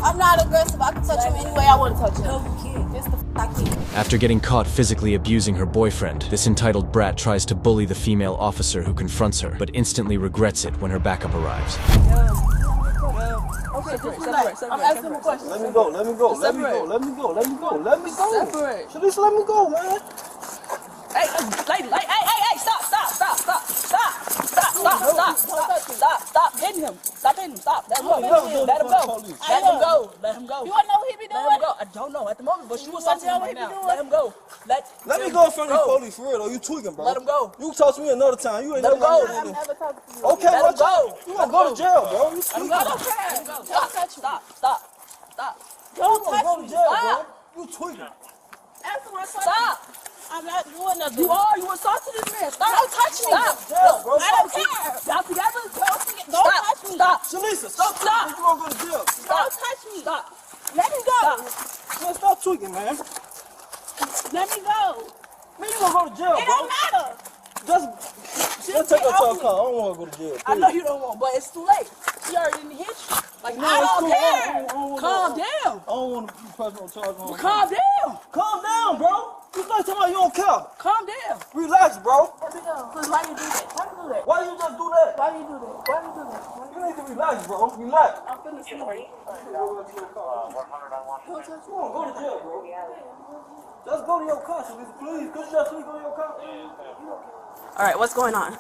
I'm not aggressive. I can touch him any way I want to touch him. No, you can't. It's the I can't. After getting caught physically abusing her boyfriend, this entitled brat tries to bully the female officer who confronts her, but instantly regrets it when her backup arrives. Okay, separate. I'm asking him a question. Let me go. Let me go. Let me go. Let me go. Let me go. Let me go. Separate. Shalice, let me go, man. Hey, stop hitting him. Stop hitting him. Stop. Let him go. Let him go. Let him go. Let him go. You want to know what he be doing? Let him go. I don't know at the moment, but you was talking to him right now. Let him go. Let me go in front of the police for real, though. You tweaking, bro. Let him go. You talk to me another time. You ain't let him go. I'm never talking to you. Okay, let him go. You gonna go to jail, bro. You tweaking. I don't care. Don't touch me. Stop. Don't touch Go me. to jail, bro. Stop. You tweaking. After my touch Stop. I'm not doing nothing. You are. You assaulted this man. Stop. Don't touch me. Stop. Jail, bro. I don't care. Y'all together? Don't touch me. Stop. Shalisa, stop. You gonna go to jail. Don't touch me. Stop. Let me go. Man, stop tweaking, man. Let me go. Man, you gonna go to jail, It bro. don't matter. Let's take her to a car. I don't want to go to jail. I know you don't want, but it's too late. She already didn't hit you. Like, No, I it's don't cool. care. I Calm down. don't want to be personal charge on. Calm down. Calm down, bro. You like talking about you don't care. Calm down. Relax, bro. Let me go. Cause why you do that? Why you do that? Why you just do that? Why you do that? Why you do that? You need to relax, bro. Relax. I'm finna see you. Don't touch me. Go to jail, bro. Just go to your car, Shalisa, please. Could you just go to your car? All right, what's going on?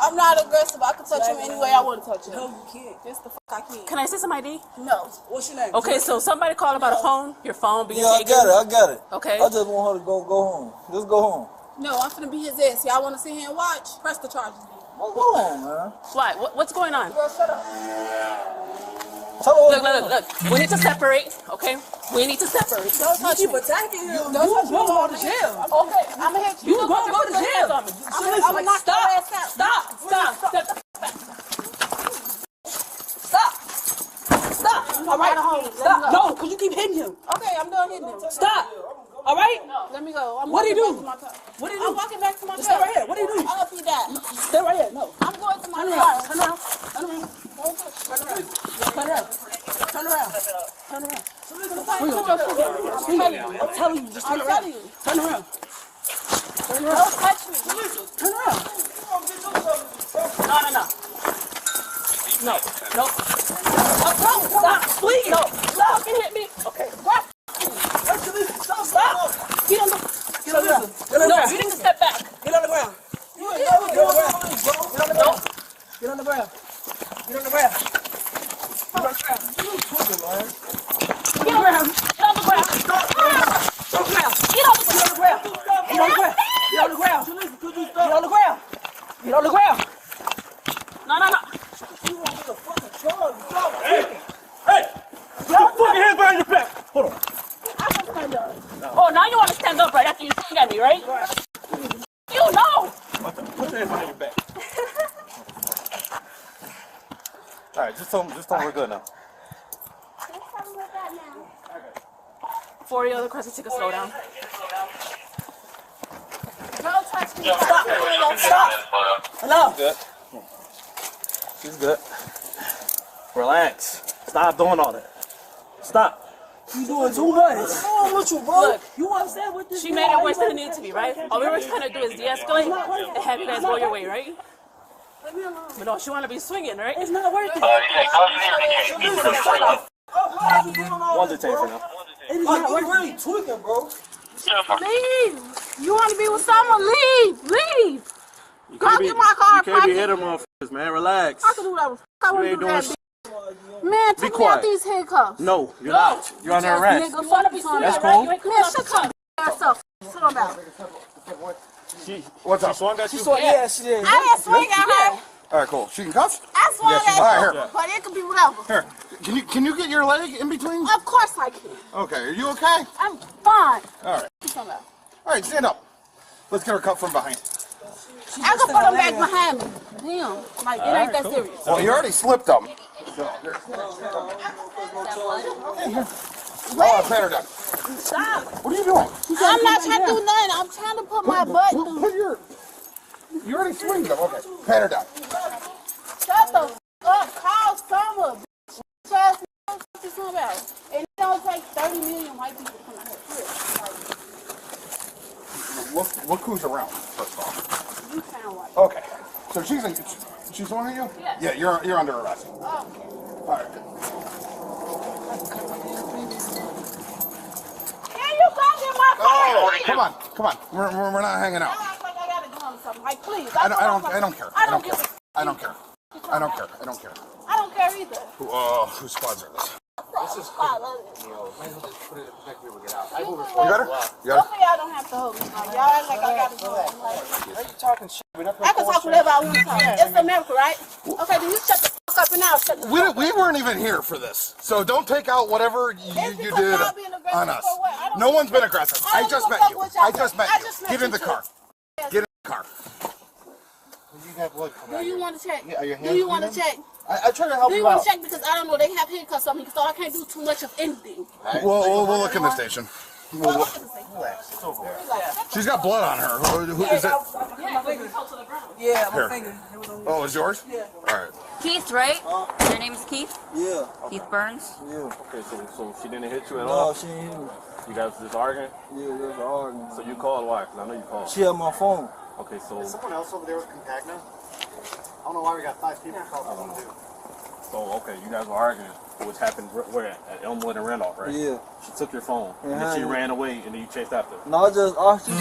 I'm not aggressive. I can touch him any way I want to touch him. No, you can't. It's the I can't. Can I see some ID? No. What's your name? Okay, so somebody called about a phone. Your phone being Yeah, taken. I got it. Okay. I just want her to go home. Just go home. No, I'm finna be his ass. Y'all want to sit here and watch? Press the charges. Well, go on, man. Why? What's going on? Girl, shut up. Look. We need to separate, okay? We need to separate. Don't touch me. attacking him. Don't touch me. You're going to jail. Okay, I'm gonna hit you. You're going to go to jail. I'm gonna knock your ass out. Stop. All right, home. Stop. No, because you keep hitting him. Okay, I'm done hitting him. Stop. All right? Let me go. What do you do? What do you do? I'm walking back to my car. Stay right here. What do you do? I hope you die. Stay right here. No. I'm going to my Turn car. around. Turn around. I'm telling you, just turn around. Turn around. Don't touch me. Turn around. No. Stop, please. No. Stop. You hit me. Okay. Stop. Get on the ground. No, you need to step back. Get on the ground. Get on the ground. Get on the ground. Get on the ground. No. Hey! Put your fucking hands behind your back. Hold on. Oh, now you want to stand up right after you swing at me, right? You know. Put your hands behind your back. All right, just tell them we're good now. For the other question, take a slow down. Don't touch me. Stop. Hello. Good. She's good. Relax. Stop doing all that. Stop. You doing too much. What's wrong with you, bro? Look, you upset with this? She made it worse than it needed to be, right? All we were trying to do is de-escalate and have you guys go your way, right? But no, she want to be swinging, right? It's not working. One detain for now. It's not working. Really tweaking, bro. Leave. You want to be with someone? Leave. Go get my car. You can't be hitting motherfuckers, man. Relax. I can do whatever. I want to do that. Man, take me quiet. out these handcuffs. No, you're not. You're under arrest. Nigga, fuck be That's cool. Man, shut your ass up. Sit on down. What's up? Swung at you? Yeah, she did. I didn't swing at her. All right, cool. She can cuff? I swung at All right, her. here. But it could be whatever. Here. Can you get your leg in between? Of course I can. Okay. Are you okay? I'm fine. All right. Sit on down. All right, stand up. Let's get her cuffed from behind. I can put them back behind me. Damn. Like, it ain't that serious. Well, you already slipped them. Oh, pat her down. Stop. What are you doing? I'm not trying to do nothing. I'm trying to put my butt through. Put your... You already swinged them. Okay. Pat her down. Shut the f up. Call Summer. Just what you talking about. And it don't take 30 million white people to come out here. Look who's around, first of all. You sound white. Okay. So she's one of you? Yeah. Yeah, you're under arrest. Okay. All right. Can you go get my phone? Oh, come on. We're not hanging out. I act like I gotta do something. Like, please. I don't care. I don't care. I don't care. I don't care either. Whose squads are this? This is cool. You got her? Both of y'all don't have to hold me. Like, y'all act like I gotta do it. Like, Are you talking shit? I can talk whatever I want to talk. It's America, right? Okay, then you shut the fuck up and I'll shut the fuck up. We weren't even here for this, so don't take out whatever you did y'all being aggressive on us. for what? I don't No one's been aggressive. I I don't just give a met fuck you. what y'all I just say. met I you. just met Get in you the car. too. Get in the car. You got blood coming Do out you here. want to check? Yeah, are your Do hands you want to bleeding? check? I try to help Do you you want out. to check? Because I don't know. They have handcuffs on me, so I can't do too much of anything. We'll look in the station. Well, look at this thing. Relax. It's over. She's got blood on her. Who is it? Yeah, my Here. finger. Oh, it's yours? Yeah. All right. Keith, right? Your name is Keith? Yeah. Keith Burns? Yeah. Okay, so she didn't hit you at No, all? she ain't hit me. You guys were just arguing? Yeah, there's an argument. So you called why? Because I know you called. She had my phone. Okay, so Someone else over there with Compagna? I don't know why we got 5 people called to do. okay, you guys were arguing, which happened where at Elmwood and Randolph, right? Yeah. She took your phone, and then she ran away, and then you chased after her. No, she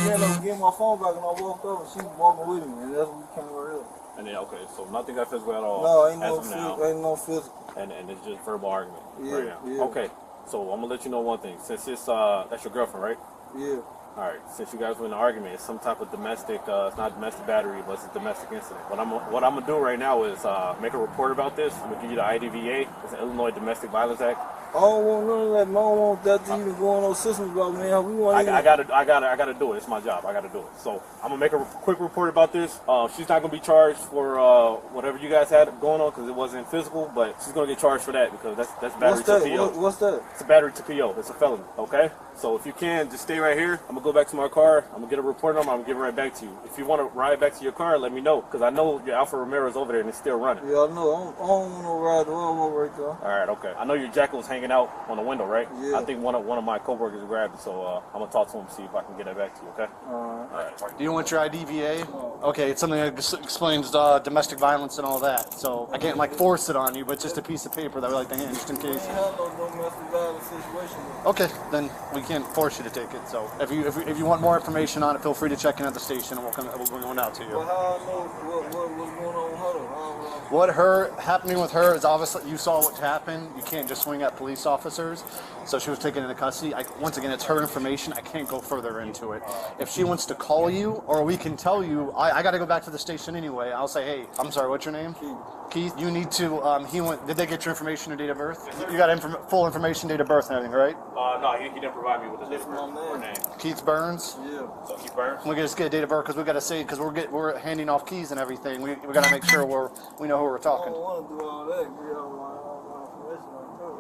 ran up to get my phone back and I walked over. She was walking with me and that's when we came over here. And then so nothing got physical at all. No, ain't no physical. And it's just verbal argument Yeah, right now. yeah. Okay, so I'm gonna let you know one thing. Since it's that's your girlfriend, right? Yeah. All right. Since you guys were in an argument, it's some type of domestic. It's not domestic battery, but it's a domestic incident. What I'm gonna do right now is make a report about this. I'm gonna give you the IDVA. It's an Illinois Domestic Violence Act. I don't want none of that. I don't want that to even go on those systems about me. We want I gotta do it. It's my job. I gotta do it. So I'm gonna make a quick report about this. She's not gonna be charged for whatever you guys had going on because it wasn't physical, but she's gonna get charged for that because that's battery to PO. What's that? It's a battery to PO. It's a felony. Okay. So if you can, just stay right here. I'm gonna go back to my car. I'm gonna get a report number. I'm gonna give it right back to you. If you want to ride back to your car, let me know because I know your Alfa Romero's over there and it's still running. Yeah, I know. I don't want no ride. I want right there. All right. Okay. I know your jacket was hanging out on the window, right? Yeah. I think one of my coworkers grabbed it, so I'm gonna talk to him see if I can get it back to you. Okay. All right. Do you want your IDVA? Okay, it's something that explains domestic violence and all that. So I can't force it on you, but just a piece of paper that we like to hand just in case. I have no domestic violence situation. Okay, then we can't force you to take it. So if you want more information on it, feel free to check in at the station, and we'll bring one out to you. Well, how I know what's going on with her? What happening with her is obviously you saw what happened. You can't just swing at police officers. So she was taken into custody. Once again, it's her information. I can't go further into it. If she wants to call you, or we can tell you, I got to go back to the station anyway. I'll say, hey, I'm sorry, what's your name? Keith. You need to. Did they get your information and date of birth? You got full information, date of birth, and everything, right? No, he didn't provide me with the date of birth or name. Keith Burns. Yeah. So Keith Burns. We just get a date of birth because we got to say because we're handing off keys and everything. We got to make sure we know who we're I talking. don't want to do all that. Give all my information like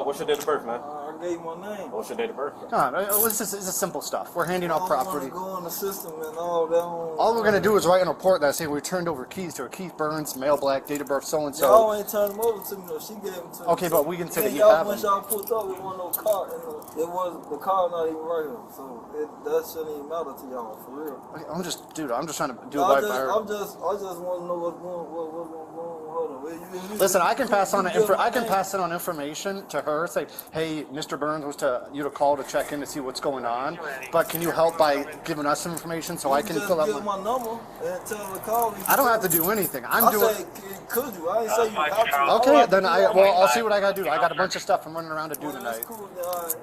What's your date of birth, man? I gave you my name. What's your date of birth? It's a simple stuff. We're handing off property. I don't want to go in the system and all that. All we're gonna do is write a report that say we turned over keys to her. Keith Burns, male, black, date of birth, so and so. Y'all ain't turned them over to me though. She gave them to me. Okay, but we can say that you y'all, have when them. y'all pulled up, it wasn't no car. It was the car not even right here. So that shouldn't even matter to y'all for real. I'm just trying to do I right by her. just want to know what's going on. Listen, I can pass on information to her. Say, hey, Mr. Burns was you to call to check in to see what's going on. But can you help by giving us some information so I can just fill out give my number and tell her to call me. I don't have to do anything. I say, could you? I ain't say you have to. Okay, then I'll see what I gotta do. I got a bunch of stuff I'm running around to do Well, tonight. that's cool.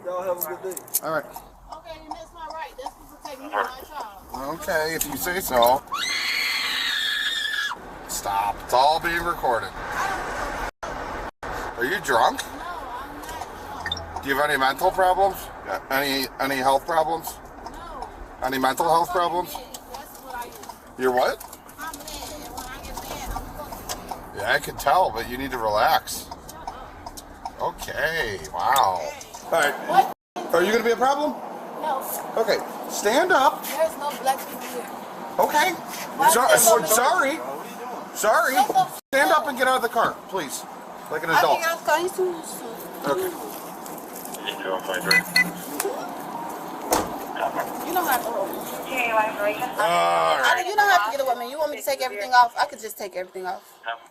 Y'all have a good day. All right. Okay, you missed my right. That's supposed to take me to my job. Okay, if you say so. Stop. It's all being recorded. Are you drunk? No, I'm not. Do you have any mental problems? Any health problems? No. Any mental health problems? That's what I use. You're what? I'm mad. And when I get mad, I'm fucking. Yeah, I can tell, but you need to relax. Okay, wow. All right. Are you going to be a problem? No. Okay, stand up. There's no black people here. Okay. Sorry. Sorry. Stand up and get out of the car, please. Like an adult. Okay. You don't have to hold me. All right. You don't have to get away with me. You want me to take everything off? I could just take everything off.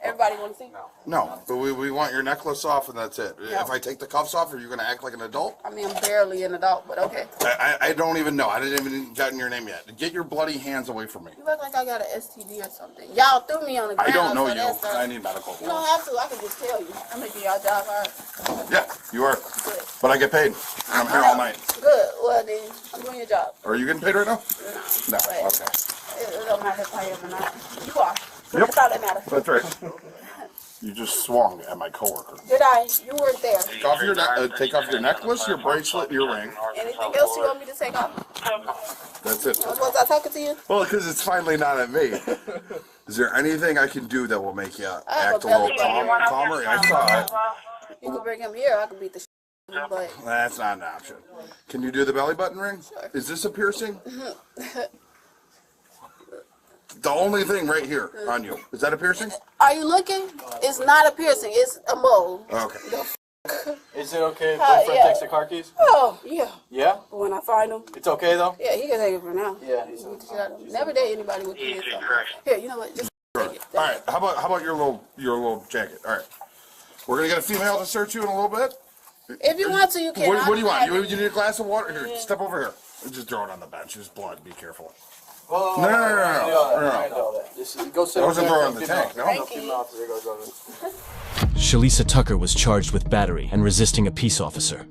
Everybody want to see? No, but we want your necklace off and that's it. No. If I take the cuffs off, are you going to act like an adult? I mean, I'm barely an adult, but okay. I don't even know. I didn't even gotten your name yet. Get your bloody hands away from me. You look like I got an STD or something. Y'all threw me on the ground. I don't know so you. that's, I need medical. You don't have to. I can just tell you. I'm making y'all job hard. Yeah, you are. Good. But I get paid. And I'm here all night. Good. Well, then, I'm doing your job. Are you getting paid right now? No. But Okay. It don't matter if I am or not. You are. So Yep. that's all that matters. That's right. You just swung at my coworker. Did I? You weren't there. Take off your necklace, your bracelet, your ring. Anything else you want me to take off? That's it. Was I talking to you? Well, because it's finally not at me. Is there anything I can do that will make you have act a a little belly button. calmer? I saw it. You can bring him here. I can beat the shit out of you, but That's not an option. Can you do the belly button ring? Sure. Is this a piercing? The only thing right here on you. Is that a piercing? are you looking? It's not a piercing. It's a mole. Okay. Is it okay if boyfriend boyfriend takes the car keys? Oh, yeah. Yeah? But when I find him, It's okay though? yeah, he can take it for now. Yeah. Never date anybody with kids. So. Here, you know what? Just take it. All right. How about your little jacket? All right. We're gonna get a female to search you in a little bit. If you want to, you can. What do you want? You need a glass of water? Here, step over here. Just throw it on the bench. There's blood. Be careful. No. No. I know that. Go sit I wasn't over there. throwing the tank. No. Thank you. There goes over. Shalisa Tucker was charged with battery and resisting a peace officer.